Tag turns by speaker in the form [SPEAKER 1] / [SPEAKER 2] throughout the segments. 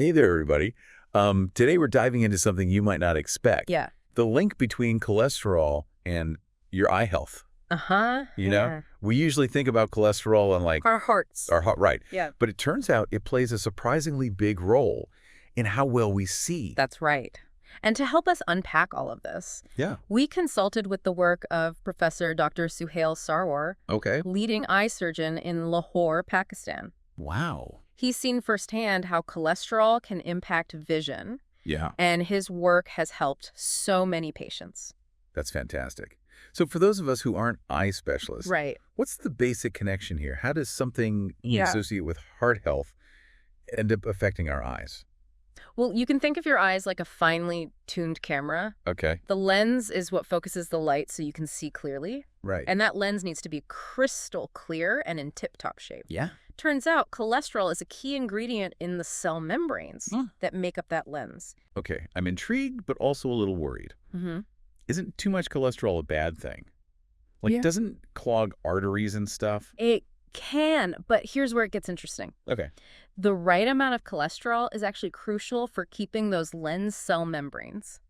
[SPEAKER 1] Hey there, everybody. Today we're diving into something you might not expect.
[SPEAKER 2] Yeah.
[SPEAKER 1] The link between cholesterol and your eye health.
[SPEAKER 2] Uh-huh.
[SPEAKER 1] You know, we usually think about cholesterol on like
[SPEAKER 2] Our hearts.
[SPEAKER 1] our heart, right?
[SPEAKER 2] Yeah.
[SPEAKER 1] But it turns out it plays a surprisingly big role in how well we see.
[SPEAKER 2] That's right. And to help us unpack all of this,
[SPEAKER 1] Yeah.
[SPEAKER 2] we consulted with the work of Professor Dr. Suhail Sarwar,
[SPEAKER 1] Okay.
[SPEAKER 2] leading eye surgeon in Lahore, Pakistan.
[SPEAKER 1] Wow.
[SPEAKER 2] He's seen firsthand how cholesterol can impact vision,
[SPEAKER 1] Yeah.
[SPEAKER 2] and his work has helped so many patients.
[SPEAKER 1] That's fantastic. So for those of us who aren't eye specialists,
[SPEAKER 2] Right.
[SPEAKER 1] what's the basic connection here? How does something associated with heart health end up affecting our eyes?
[SPEAKER 2] Well, you can think of your eyes like a finely tuned camera.
[SPEAKER 1] Okay.
[SPEAKER 2] The lens is what focuses the light so you can see clearly.
[SPEAKER 1] Right.
[SPEAKER 2] And that lens needs to be crystal clear and in tip-top shape.
[SPEAKER 1] Yeah.
[SPEAKER 2] Turns out cholesterol is a key ingredient in the cell membranes that make up that lens.
[SPEAKER 1] Okay. I'm intrigued, but also a little worried.
[SPEAKER 2] Mm-hmm.
[SPEAKER 1] Isn't too much cholesterol a bad thing? Like, doesn't clog arteries and stuff?
[SPEAKER 2] It can, but here's where it gets interesting.
[SPEAKER 1] Okay.
[SPEAKER 2] The right amount of cholesterol is actually crucial for keeping those lens cell membranes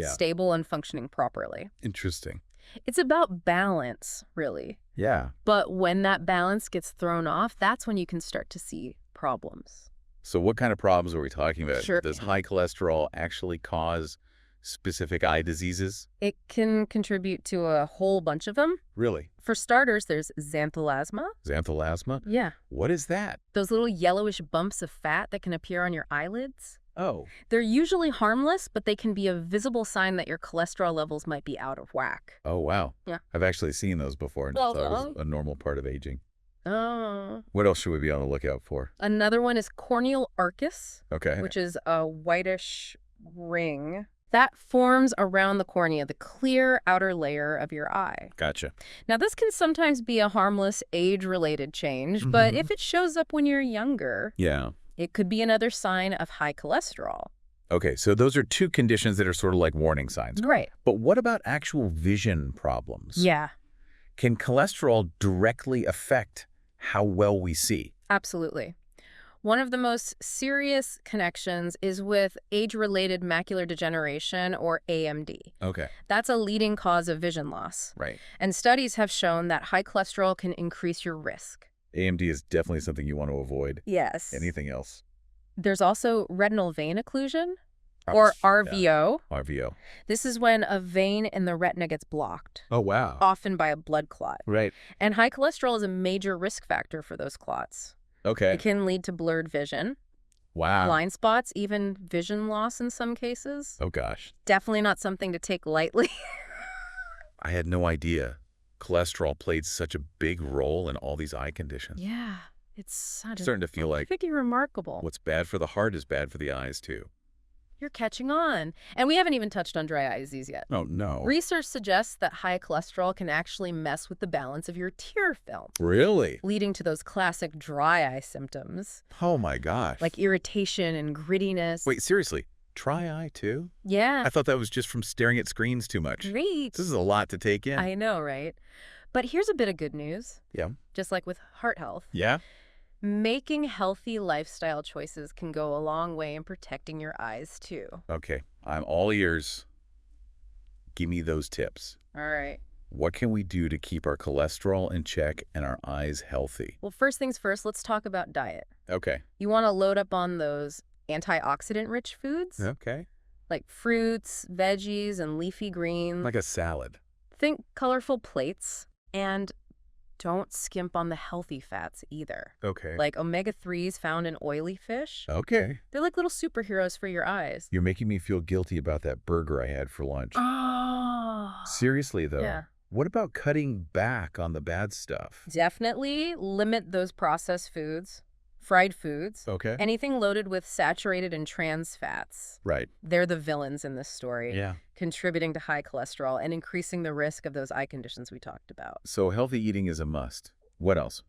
[SPEAKER 2] stable and functioning properly.
[SPEAKER 1] Interesting.
[SPEAKER 2] It's about balance, really.
[SPEAKER 1] Yeah.
[SPEAKER 2] But when that balance gets thrown off, that's when you can start to see problems.
[SPEAKER 1] So what kind of problems are we talking about?
[SPEAKER 2] Sure.
[SPEAKER 1] Does high cholesterol actually cause specific eye diseases?
[SPEAKER 2] It can contribute to a whole bunch of them.
[SPEAKER 1] Really?
[SPEAKER 2] For starters, there's xanthelasma.
[SPEAKER 1] Xanthelasma?
[SPEAKER 2] Yeah.
[SPEAKER 1] What is that?
[SPEAKER 2] Those little yellowish bumps of fat that can appear on your eyelids.
[SPEAKER 1] Oh.
[SPEAKER 2] They're usually harmless, but they can be a visible sign that your cholesterol levels might be out of whack.
[SPEAKER 1] Oh, wow.
[SPEAKER 2] Yeah.
[SPEAKER 1] I've actually seen those before and
[SPEAKER 2] Well,
[SPEAKER 1] thought it was a normal part of aging.
[SPEAKER 2] Oh.
[SPEAKER 1] What else should we be on the lookout for?
[SPEAKER 2] Another one is corneal arcus,
[SPEAKER 1] Okay.
[SPEAKER 2] which is a whitish ring that forms around the cornea, the clear outer layer of your eye.
[SPEAKER 1] Gotcha.
[SPEAKER 2] Now, this can sometimes be a harmless age-related change, but if it shows up when you're younger,
[SPEAKER 1] Yeah.
[SPEAKER 2] it could be another sign of high cholesterol.
[SPEAKER 1] Okay, so those are two conditions that are sort of like warning signs.
[SPEAKER 2] Right.
[SPEAKER 1] But what about actual vision problems?
[SPEAKER 2] Yeah,
[SPEAKER 1] Can cholesterol directly affect how well we see?
[SPEAKER 2] absolutely. One of the most serious connections is with age-related macular degeneration, or AMD.
[SPEAKER 1] Okay.
[SPEAKER 2] That's a leading cause of vision loss.
[SPEAKER 1] Right.
[SPEAKER 2] And studies have shown that high cholesterol can increase your risk.
[SPEAKER 1] AMD is definitely something you want to avoid.
[SPEAKER 2] Yes.
[SPEAKER 1] Anything else?
[SPEAKER 2] There's also retinal vein occlusion, or RVO.
[SPEAKER 1] Yeah. RVO.
[SPEAKER 2] This is when a vein in the retina gets blocked,
[SPEAKER 1] Oh, wow.
[SPEAKER 2] often by a blood clot.
[SPEAKER 1] Right.
[SPEAKER 2] And high cholesterol is a major risk factor for those clots.
[SPEAKER 1] Okay.
[SPEAKER 2] It can lead to blurred vision,
[SPEAKER 1] Wow.
[SPEAKER 2] blind spots, even vision loss in some cases.
[SPEAKER 1] Oh, gosh.
[SPEAKER 2] Definitely not something to take lightly.
[SPEAKER 1] I had no idea cholesterol played such a big role in all these eye conditions.
[SPEAKER 2] Yeah, it's
[SPEAKER 1] Starting to feel like
[SPEAKER 2] pretty remarkable.
[SPEAKER 1] what's bad for the heart is bad for the eyes, too.
[SPEAKER 2] You're catching on. And we haven't even touched on dry eye disease yet.
[SPEAKER 1] Oh, no.
[SPEAKER 2] Research suggests that high cholesterol can actually mess with the balance of your tear film,
[SPEAKER 1] Really?
[SPEAKER 2] leading to those classic dry eye symptoms,
[SPEAKER 1] Oh, my gosh.
[SPEAKER 2] like irritation and grittiness.
[SPEAKER 1] Wait, seriously? Dry eye, too?
[SPEAKER 2] Yeah.
[SPEAKER 1] I thought that was just from staring at screens too much.
[SPEAKER 2] Great.
[SPEAKER 1] This is a lot to take in.
[SPEAKER 2] I know, right? But here's a bit of good news.
[SPEAKER 1] Yeah.
[SPEAKER 2] Just like with heart health,
[SPEAKER 1] Yeah?
[SPEAKER 2] making healthy lifestyle choices can go a long way in protecting your eyes, too.
[SPEAKER 1] Okay. I'm all ears. Give me those tips.
[SPEAKER 2] All right.
[SPEAKER 1] What can we do to keep our cholesterol in check and our eyes healthy?
[SPEAKER 2] Well, first things first, let's talk about diet.
[SPEAKER 1] Okay.
[SPEAKER 2] You want to load up on those antioxidant-rich foods,
[SPEAKER 1] Okay.
[SPEAKER 2] like fruits, veggies, and leafy greens.
[SPEAKER 1] Like a salad.
[SPEAKER 2] Think colorful plates, and don't skimp on the healthy fats either.
[SPEAKER 1] Okay.
[SPEAKER 2] Like omega-3s found in oily fish.
[SPEAKER 1] Okay.
[SPEAKER 2] They're like little superheroes for your eyes.
[SPEAKER 1] You're making me feel guilty about that burger I had for lunch.
[SPEAKER 2] Oh.
[SPEAKER 1] Seriously, though.
[SPEAKER 2] Yeah.
[SPEAKER 1] What about cutting back on the bad stuff?
[SPEAKER 2] Definitely limit those processed foods, fried foods,
[SPEAKER 1] Okay.
[SPEAKER 2] anything loaded with saturated and trans fats.
[SPEAKER 1] Right.
[SPEAKER 2] They're the villains in this story,
[SPEAKER 1] Yeah.
[SPEAKER 2] contributing to high cholesterol and increasing the risk of those eye conditions we talked about.
[SPEAKER 1] So healthy eating is a must. What else?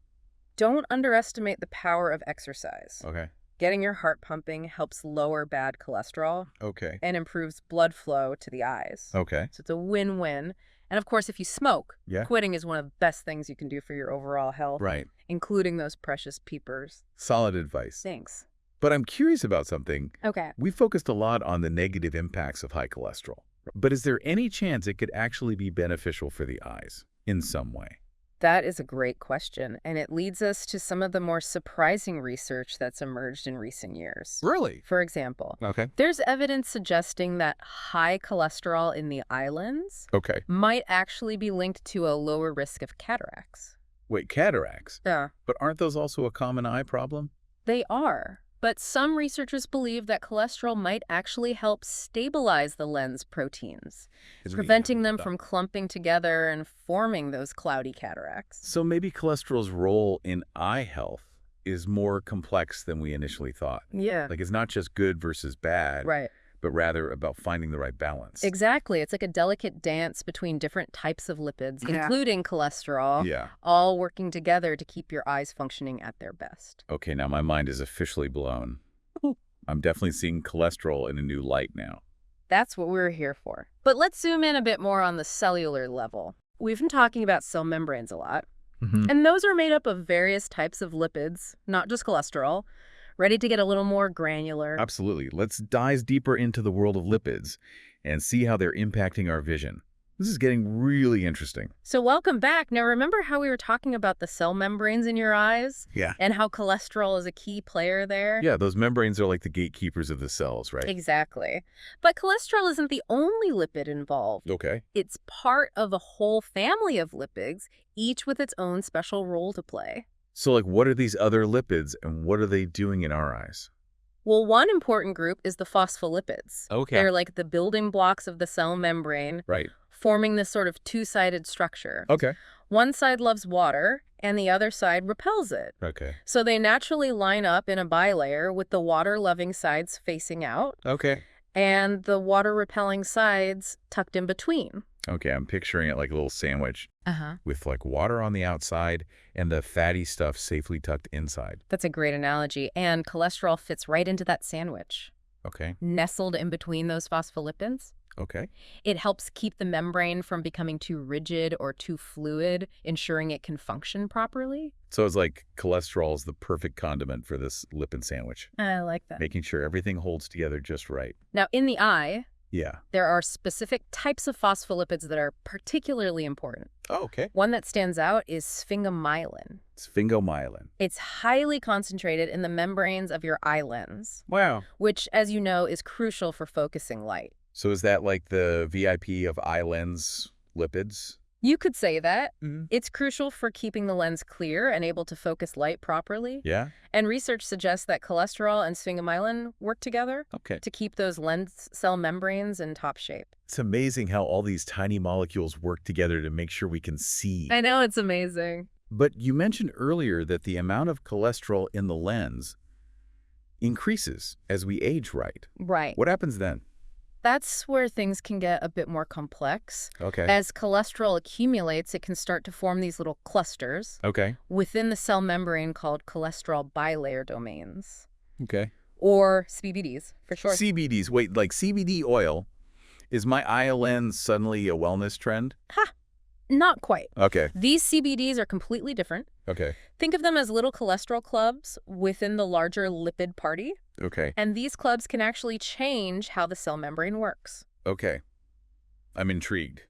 [SPEAKER 2] Don't underestimate the power of exercise.
[SPEAKER 1] Okay.
[SPEAKER 2] Getting your heart pumping helps lower bad cholesterol
[SPEAKER 1] Okay.
[SPEAKER 2] and improves blood flow to the eyes.
[SPEAKER 1] Okay.
[SPEAKER 2] So it's a win-win. And of course, if you smoke,
[SPEAKER 1] Yeah.
[SPEAKER 2] quitting is one of the best things you can do for your overall health,
[SPEAKER 1] Right.
[SPEAKER 2] including those precious peepers.
[SPEAKER 1] Solid advice.
[SPEAKER 2] Thanks.
[SPEAKER 1] But I'm curious about something.
[SPEAKER 2] Okay.
[SPEAKER 1] We focused a lot on the negative impacts of high cholesterol. But is there any chance it could actually be beneficial for the eyes in some way?
[SPEAKER 2] That is a great question, and it leads us to some of the more surprising research that's emerged in recent years.
[SPEAKER 1] Really?
[SPEAKER 2] For example,
[SPEAKER 1] Okay.
[SPEAKER 2] there's evidence suggesting that high cholesterol in the islands
[SPEAKER 1] Okay.
[SPEAKER 2] might actually be linked to a lower risk of cataracts.
[SPEAKER 1] Wait, cataracts?
[SPEAKER 2] Yeah.
[SPEAKER 1] But aren't those also a common eye problem?
[SPEAKER 2] They are. But some researchers believe that cholesterol might actually help stabilize the lens proteins, preventing them from clumping together and forming those cloudy cataracts.
[SPEAKER 1] So maybe cholesterol's role in eye health is more complex than we initially thought.
[SPEAKER 2] Yeah.
[SPEAKER 1] Like it's not just good versus bad,
[SPEAKER 2] Right.
[SPEAKER 1] but rather about finding the right balance.
[SPEAKER 2] Exactly. It's like a delicate dance between different types of lipids, including cholesterol,
[SPEAKER 1] Yeah.
[SPEAKER 2] all working together to keep your eyes functioning at their best.
[SPEAKER 1] Okay, now my mind is officially blown. I'm definitely seeing cholesterol in a new light now.
[SPEAKER 2] That's what we're here for. But let's zoom in a bit more on the cellular level. We've been talking about cell membranes a lot, and those are made up of various types of lipids, not just cholesterol. Ready to get a little more granular?
[SPEAKER 1] Absolutely. Let's dive deeper into the world of lipids and see how they're impacting our vision. This is getting really interesting.
[SPEAKER 2] So welcome back. Now remember how we were talking about the cell membranes in your eyes?
[SPEAKER 1] Yeah.
[SPEAKER 2] And how cholesterol is a key player there?
[SPEAKER 1] Yeah, those membranes are like the gatekeepers of the cells, right?
[SPEAKER 2] Exactly. But cholesterol isn't the only lipid involved.
[SPEAKER 1] Okay.
[SPEAKER 2] It's part of a whole family of lipids, each with its own special role to play.
[SPEAKER 1] So like what are these other lipids and what are they doing in our eyes?
[SPEAKER 2] Well, one important group is the phospholipids.
[SPEAKER 1] Okay.
[SPEAKER 2] They're like the building blocks of the cell membrane,
[SPEAKER 1] Right.
[SPEAKER 2] forming this sort of two-sided structure.
[SPEAKER 1] Okay.
[SPEAKER 2] One side loves water, and the other side repels it.
[SPEAKER 1] Okay.
[SPEAKER 2] So they naturally line up in a bilayer with the water-loving sides facing out
[SPEAKER 1] Okay.
[SPEAKER 2] and the water-repelling sides tucked in between.
[SPEAKER 1] Okay, I'm picturing it like a little sandwich
[SPEAKER 2] Uh-huh.
[SPEAKER 1] with like water on the outside and the fatty stuff safely tucked inside.
[SPEAKER 2] That's a great analogy. And cholesterol fits right into that sandwich,
[SPEAKER 1] Okay.
[SPEAKER 2] nestled in between those phospholipids.
[SPEAKER 1] Okay.
[SPEAKER 2] It helps keep the membrane from becoming too rigid or too fluid, ensuring it can function properly.
[SPEAKER 1] So it's like cholesterol is the perfect condiment for this lipid sandwich,
[SPEAKER 2] I like that.
[SPEAKER 1] making sure everything holds together just right.
[SPEAKER 2] Now, in the eye,
[SPEAKER 1] Yeah.
[SPEAKER 2] there are specific types of phospholipids that are particularly important.
[SPEAKER 1] Oh, okay.
[SPEAKER 2] One that stands out is sphingomyelin.
[SPEAKER 1] Sphingomyelin.
[SPEAKER 2] It's highly concentrated in the membranes of your eye lens,
[SPEAKER 1] Wow.
[SPEAKER 2] which, as you know, is crucial for focusing light.
[SPEAKER 1] So is that like the VIP of eye lens lipids?
[SPEAKER 2] You could say that.
[SPEAKER 1] Mm-hmm.
[SPEAKER 2] It's crucial for keeping the lens clear and able to focus light properly.
[SPEAKER 1] Yeah.
[SPEAKER 2] And research suggests that cholesterol and sphingomyelin work together
[SPEAKER 1] Okay.
[SPEAKER 2] to keep those lens cell membranes in top shape.
[SPEAKER 1] It's amazing how all these tiny molecules work together to make sure we can see.
[SPEAKER 2] I know, it's amazing.
[SPEAKER 1] But you mentioned earlier that the amount of cholesterol in the lens increases as we age, right?
[SPEAKER 2] Right.
[SPEAKER 1] What happens then?
[SPEAKER 2] That's where things can get a bit more complex.
[SPEAKER 1] Okay.
[SPEAKER 2] As cholesterol accumulates, it can start to form these little clusters
[SPEAKER 1] Okay.
[SPEAKER 2] within the cell membrane called cholesterol bilayer domains,
[SPEAKER 1] Okay.
[SPEAKER 2] or CBDs for short.
[SPEAKER 1] CBDs. Wait, like CBD oil. Is my eye lens suddenly a wellness trend?
[SPEAKER 2] Ha! Not quite.
[SPEAKER 1] Okay.
[SPEAKER 2] These CBDs are completely different.
[SPEAKER 1] Okay.
[SPEAKER 2] Think of them as little cholesterol clubs within the larger lipid party,
[SPEAKER 1] Okay.
[SPEAKER 2] and these clubs can actually change how the cell membrane works.
[SPEAKER 1] Okay. I'm intrigued.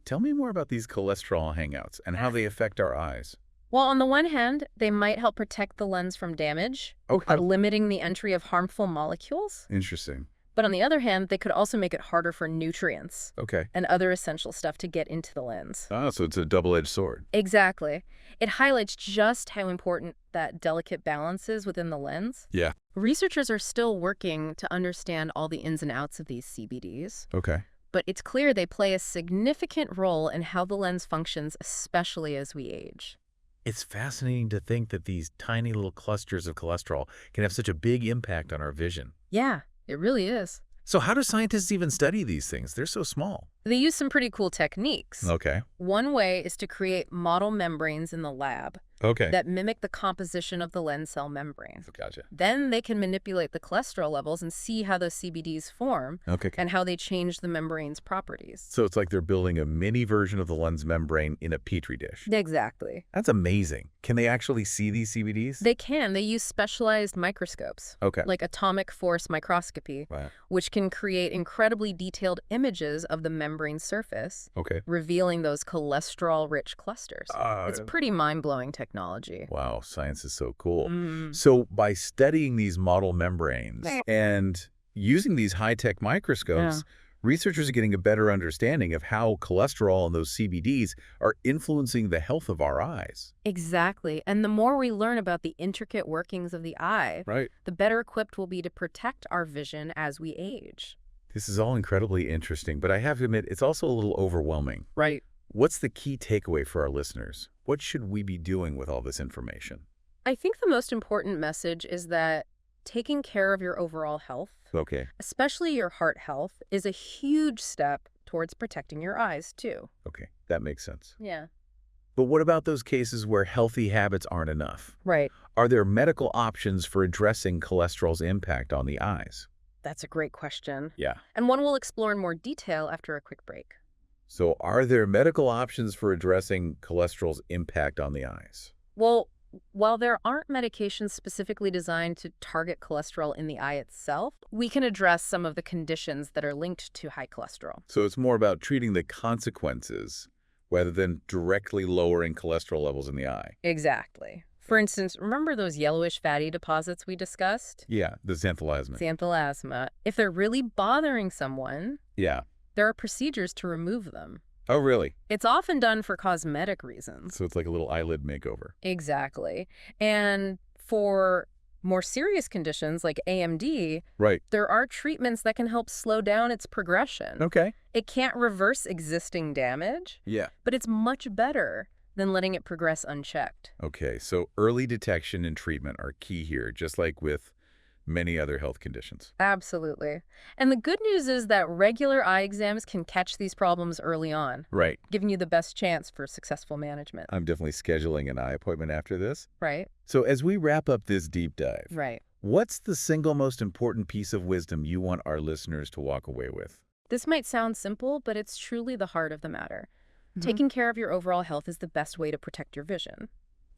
[SPEAKER 1] Tell me more about these cholesterol hangouts and how they affect our eyes.
[SPEAKER 2] Well, on the one hand, they might help protect the lens from damage,
[SPEAKER 1] Okay.
[SPEAKER 2] limiting the entry of harmful molecules.
[SPEAKER 1] Interesting.
[SPEAKER 2] But on the other hand, they could also make it harder for nutrients
[SPEAKER 1] Okay.
[SPEAKER 2] and other essential stuff to get into the lens.
[SPEAKER 1] Ah, so it's a double-edged sword.
[SPEAKER 2] Exactly. It highlights just how important that delicate balance is within the lens.
[SPEAKER 1] Yeah.
[SPEAKER 2] Researchers are still working to understand all the ins and outs of these CBDs,
[SPEAKER 1] Okay.
[SPEAKER 2] but it's clear they play a significant role in how the lens functions, especially as we age.
[SPEAKER 1] It's fascinating to think that these tiny little clusters of cholesterol can have such a big impact on our vision.
[SPEAKER 2] Yeah, it really is.
[SPEAKER 1] So how do scientists even study these things? They're so small.
[SPEAKER 2] They use some pretty cool techniques.
[SPEAKER 1] Okay.
[SPEAKER 2] One way is to create model membranes in the lab
[SPEAKER 1] Okay.
[SPEAKER 2] that mimic the composition of the lens cell membrane.
[SPEAKER 1] Gotcha.
[SPEAKER 2] Then they can manipulate the cholesterol levels and see how those CBDs form
[SPEAKER 1] Okay.
[SPEAKER 2] and how they change the membrane's properties.
[SPEAKER 1] So it's like they're building a mini version of the lens membrane in a petri dish.
[SPEAKER 2] Exactly.
[SPEAKER 1] That's amazing. Can they actually see these CBDs?
[SPEAKER 2] They can. They use specialized microscopes,
[SPEAKER 1] Okay.
[SPEAKER 2] like atomic force microscopy,
[SPEAKER 1] Wow.
[SPEAKER 2] which can create incredibly detailed images of the membrane surface,
[SPEAKER 1] Okay.
[SPEAKER 2] revealing those cholesterol-rich clusters.
[SPEAKER 1] Uh,
[SPEAKER 2] It's pretty mind-blowing technology.
[SPEAKER 1] Wow, science is so cool.
[SPEAKER 2] Mm.
[SPEAKER 1] So by studying these model membranes and using these high-tech microscopes, researchers are getting a better understanding of how cholesterol and those CBDs are influencing the health of our eyes.
[SPEAKER 2] Exactly. And the more we learn about the intricate workings of the eye,
[SPEAKER 1] Right.
[SPEAKER 2] the better equipped we'll be to protect our vision as we age.
[SPEAKER 1] This is all incredibly interesting, but I have to admit, it's also a little overwhelming.
[SPEAKER 2] Right.
[SPEAKER 1] What's the key takeaway for our listeners? What should we be doing with all this information?
[SPEAKER 2] I think the most important message is that taking care of your overall health,
[SPEAKER 1] Okay.
[SPEAKER 2] especially your heart health, is a huge step towards protecting your eyes, too.
[SPEAKER 1] Okay, that makes sense.
[SPEAKER 2] Yeah.
[SPEAKER 1] But what about those cases where healthy habits aren't enough?
[SPEAKER 2] Right.
[SPEAKER 1] Are there medical options for addressing cholesterol's impact on the eyes?
[SPEAKER 2] That's a great question.
[SPEAKER 1] Yeah.
[SPEAKER 2] And one we'll explore in more detail after a quick break.
[SPEAKER 1] So are there medical options for addressing cholesterol's impact on the eyes?
[SPEAKER 2] Well, while there aren't medications specifically designed to target cholesterol in the eye itself, we can address some of the conditions that are linked to high cholesterol.
[SPEAKER 1] So it's more about treating the consequences rather than directly lowering cholesterol levels in the eye.
[SPEAKER 2] Exactly. For instance, remember those yellowish fatty deposits we discussed?
[SPEAKER 1] Yeah, the xanthelasma.
[SPEAKER 2] Xanthelasma. If they're really bothering someone,
[SPEAKER 1] Yeah.
[SPEAKER 2] there are procedures to remove them.
[SPEAKER 1] Oh, really?
[SPEAKER 2] It's often done for cosmetic reasons.
[SPEAKER 1] So it's like a little eyelid makeover.
[SPEAKER 2] Exactly. And for more serious conditions like AMD,
[SPEAKER 1] Right.
[SPEAKER 2] there are treatments that can help slow down its progression.
[SPEAKER 1] Okay.
[SPEAKER 2] It can't reverse existing damage,
[SPEAKER 1] Yeah.
[SPEAKER 2] but it's much better than letting it progress unchecked.
[SPEAKER 1] Okay, so early detection and treatment are key here, just like with many other health conditions.
[SPEAKER 2] Absolutely. And the good news is that regular eye exams can catch these problems early on,
[SPEAKER 1] Right.
[SPEAKER 2] giving you the best chance for successful management.
[SPEAKER 1] I'm definitely scheduling an eye appointment after this.
[SPEAKER 2] Right?
[SPEAKER 1] So as we wrap up this deep dive,
[SPEAKER 2] Right.
[SPEAKER 1] what's the single most important piece of wisdom you want our listeners to walk away with?
[SPEAKER 2] This might sound simple, but it's truly the heart of the matter. Taking care of your overall health is the best way to protect your vision.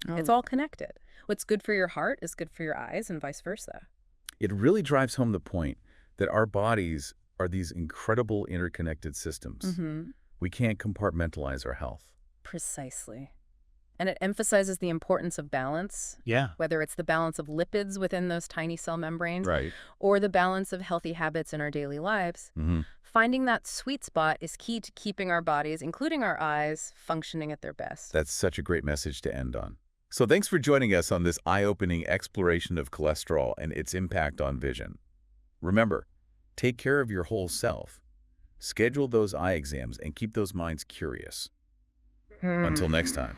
[SPEAKER 2] It's all connected. What's good for your heart is good for your eyes and vice versa.
[SPEAKER 1] It really drives home the point that our bodies are these incredible interconnected systems. We can't compartmentalize our health.
[SPEAKER 2] Precisely. And it emphasizes the importance of balance,
[SPEAKER 1] Yeah.
[SPEAKER 2] whether it's the balance of lipids within those tiny cell membranes
[SPEAKER 1] Right.
[SPEAKER 2] or the balance of healthy habits in our daily lives. Finding that sweet spot is key to keeping our bodies, including our eyes, functioning at their best.
[SPEAKER 1] That's such a great message to end on. So thanks for joining us on this eye-opening exploration of cholesterol and its impact on vision. Remember, take care of your whole self. Schedule those eye exams and keep those minds curious. Until next time.